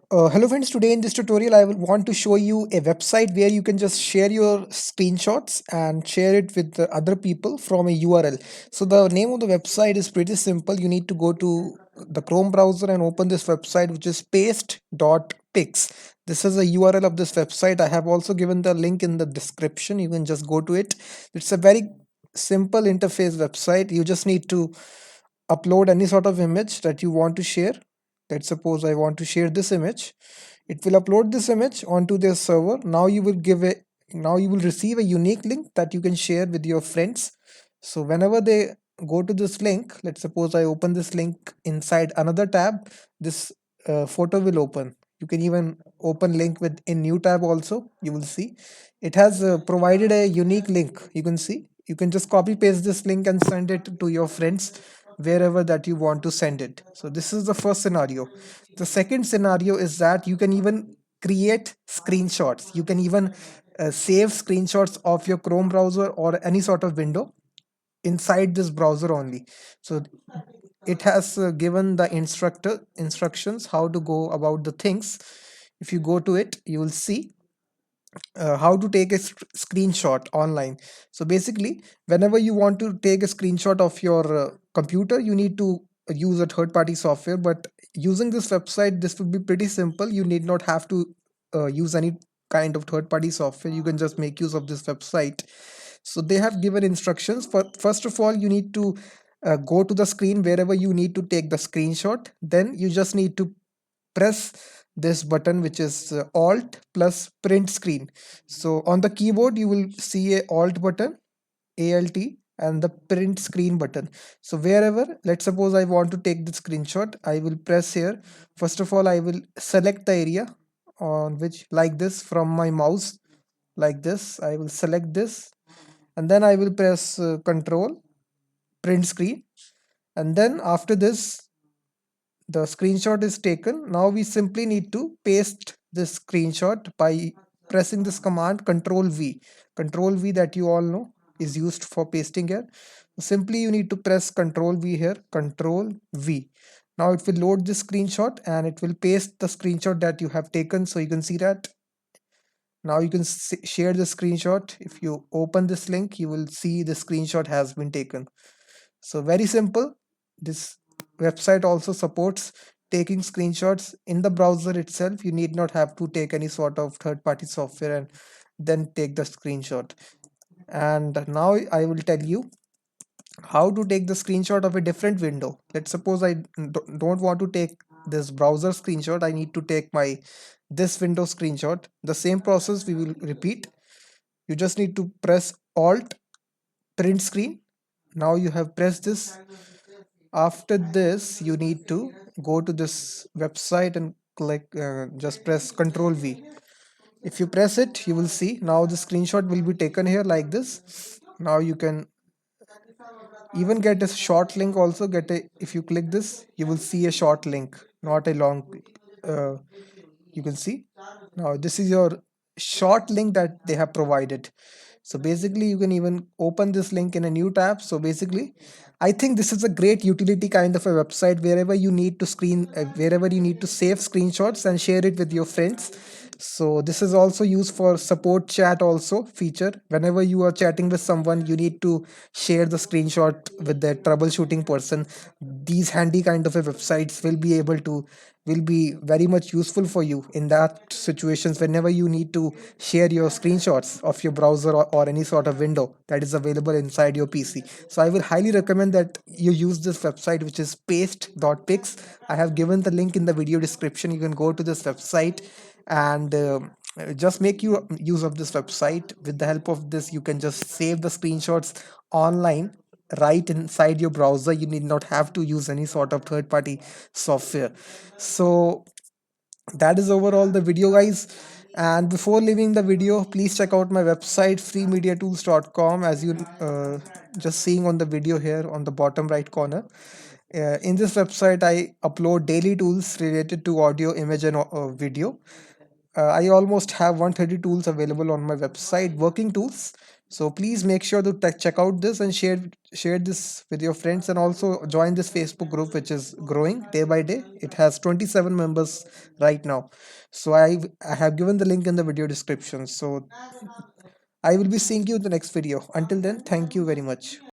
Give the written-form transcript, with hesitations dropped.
Hello friends, today in this tutorial I will want to show you a website where you can just share your screenshots and share it with the other people from a URL. So the name of the website is pretty simple. You need to go to the Chrome browser and open this website, which is Paste.pics. This is a URL of this website. I have also given the link in the description. You can just go to it. It's a very simple interface website. You just need to upload any sort of image that you want to share. Let's suppose I want to share this image. It will upload this image onto their server. Now you will receive a unique link that you can share with your friends. So whenever they go to this link, let's suppose I open this link inside another tab, this photo will open. You can even open link with in new tab also. You will see it has provided a unique link. You can see you can just copy paste this link and send it to your friends wherever that you want to send it. So this is the first scenario. The second scenario is that you can even create screenshots. You can even save screenshots of your Chrome browser or any sort of window inside this browser only. So it has given the instructions how to go about the things. If you go to it, you will see how to take a screenshot online. So basically, whenever you want to take a screenshot of your computer, you need to use a third party software, but using this website, this would be pretty simple. You need not have to use any kind of third party software. You can just make use of this website. So they have given instructions. For first of all, you need to go to the screen wherever you need to take the screenshot. Then you just need to press this button, which is alt plus print screen. So on the keyboard you will see a alt button, alt, and the print screen button. So wherever, let's suppose I want to take the screenshot, I will press here. First of all, I will select the area on which, like this, from my mouse, like this I will select this, and then I will press control print screen. And then after this, the screenshot is taken. Now we simply need to paste this screenshot by pressing this command control V that you all know is used for pasting here. Simply you need to press control V here, control V. Now it will load this screenshot and it will paste the screenshot that you have taken. So you can see that now you can share the screenshot. If you open this link, you will see the screenshot has been taken. So very simple. This website also supports taking screenshots in the browser itself. You need not have to take any sort of third-party software and then take the screenshot. And now I will tell you how to take the screenshot of a different window. Let's suppose I don't want to take this browser screenshot. I need to take my this window screenshot. The same process we will repeat. You just need to press alt print screen. Now you have pressed this. After this, you need to go to this website and click, just press Control V. If you press it, you will see now the screenshot will be taken here like this. Now you can even get a short link also. If you click this, you will see a short link, not a long. Uh, you can see now this is your short link that they have provided. So basically you can even open this link in a new tab. So basically I think this is a great utility kind of a website wherever you need to wherever you need to save screenshots and share it with your friends. So this is also used for support chat also feature. Whenever you are chatting with someone, you need to share the screenshot with the troubleshooting person. These handy kind of a websites will be very much useful for you in that situations whenever you need to share your screenshots of your browser or any sort of window that is available inside your PC. So I will highly recommend that you use this website, which is Paste.pics. I have given the link in the video description. You can go to this website and just make you use of this website. With the help of this, you can just save the screenshots online right inside your browser. You need not have to use any sort of third party software. So that is overall the video, guys. And before leaving the video, please check out my website freemediatools.com, as you just seeing on the video here on the bottom right corner. In this website I upload daily tools related to audio, image, and video. I almost have 130 tools available on my website, working tools. So please make sure to check out this and share this with your friends, and also join this Facebook group, which is growing day by day. It has 27 members right now. So I have given the link in the video description. So I will be seeing you in the next video. Until then, thank you very much.